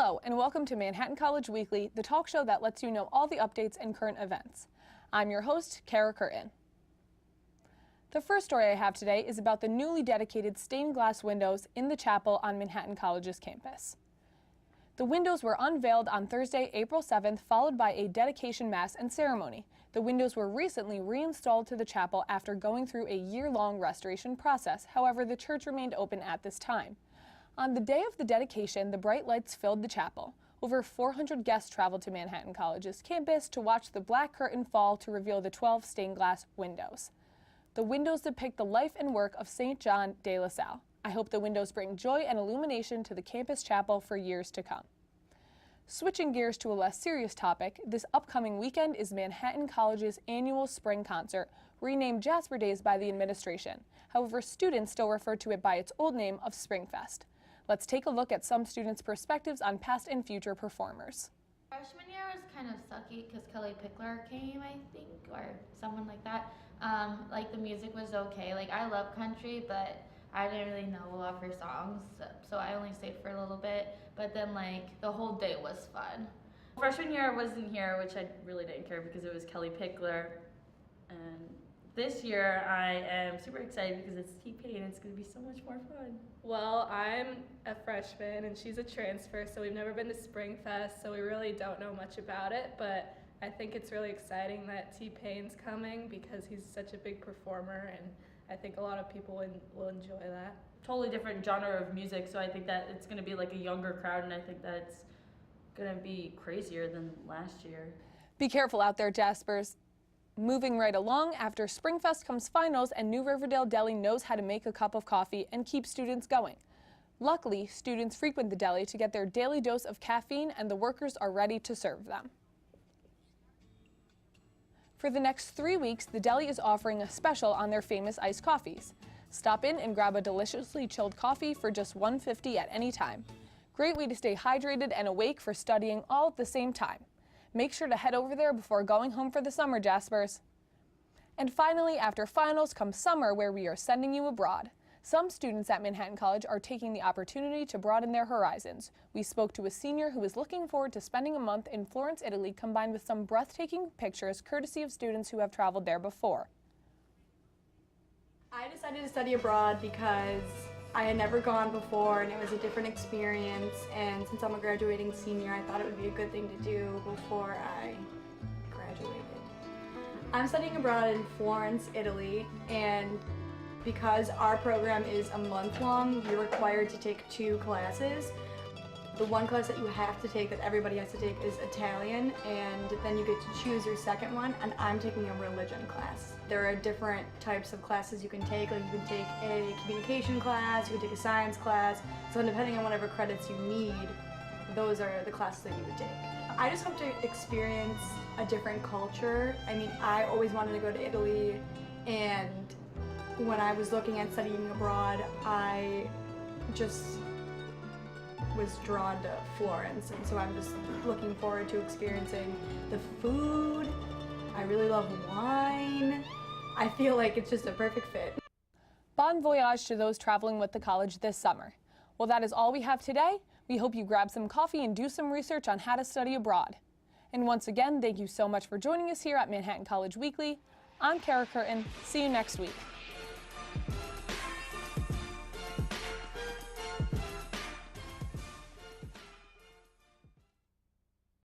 Hello, and welcome to Manhattan College Weekly, the talk show that lets you know all the updates and current events. I'm your host, Kara Curtin. The first story I have today is about the newly dedicated stained glass windows in the chapel on Manhattan College's campus. The windows were unveiled on Thursday, April 7th, followed by a dedication mass and ceremony. The windows were recently reinstalled to the chapel after going through a year-long restoration process. However, the church remained open at this time. On the day of the dedication, the bright lights filled the chapel. Over 400 guests traveled to Manhattan College's campus to watch the black curtain fall to reveal the 12 stained glass windows. The windows depict the life and work of St. John de La Salle. I hope the windows bring joy and illumination to the campus chapel for years to come. Switching gears to a less serious topic, this upcoming weekend is Manhattan College's annual spring concert, renamed Jasper Days by the administration. However, students still refer to it by its old name of Springfest. Let's take a look at some students' perspectives on past and future performers. Freshman year was kind of sucky because Kelly Pickler came, I think, or someone like that. The music was okay. I love country, but I didn't really know a lot of her songs, so I only stayed for a little bit. But then, the whole day was fun. Freshman year I wasn't here, which I really didn't care because it was Kelly Pickler. And this year I am super excited because it's T-Pain and it's going to be so much more fun. Well, I'm a freshman and she's a transfer, so we've never been to Springfest, so we really don't know much about it, but I think it's really exciting that T-Pain's coming because he's such a big performer, and I think a lot of people will enjoy that. Totally different genre of music, so I think that it's going to be a younger crowd, and I think that it's going to be crazier than last year. Be careful out there, Jaspers. Moving right along, after Springfest comes finals, and New Riverdale Deli knows how to make a cup of coffee and keep students going. Luckily, students frequent the deli to get their daily dose of caffeine, and the workers are ready to serve them. For the next 3 weeks, the deli is offering a special on their famous iced coffees. Stop in and grab a deliciously chilled coffee for just $1.50 at any time. Great way to stay hydrated and awake for studying all at the same time. Make sure to head over there before going home for the summer, Jaspers. And finally, after finals comes summer, where we are sending you abroad. Some students at Manhattan College are taking the opportunity to broaden their horizons. We spoke to a senior who is looking forward to spending a month in Florence, Italy, combined with some breathtaking pictures courtesy of students who have traveled there before. I decided to study abroad because I had never gone before and it was a different experience, and since I'm a graduating senior, I thought it would be a good thing to do before I graduated. I'm studying abroad in Florence, Italy, and because our program is a month long, you're required to take 2 classes. The one class that you have to take, that everybody has to take, is Italian, and then you get to choose your second one, and I'm taking a religion class. There are different types of classes you can take. You can take a communication class, you can take a science class, so depending on whatever credits you need, those are the classes that you would take. I just hope to experience a different culture. I mean, I always wanted to go to Italy, and when I was looking at studying abroad, I just was drawn to Florence, and so I'm just looking forward to experiencing the food. I really love wine. I feel like it's just a perfect fit. Bon voyage to those traveling with the college this summer. Well, that is all we have today. We hope you grab some coffee and do some research on how to study abroad. And once again, thank you so much for joining us here at Manhattan College Weekly. I'm Kara Curtin. See you next week.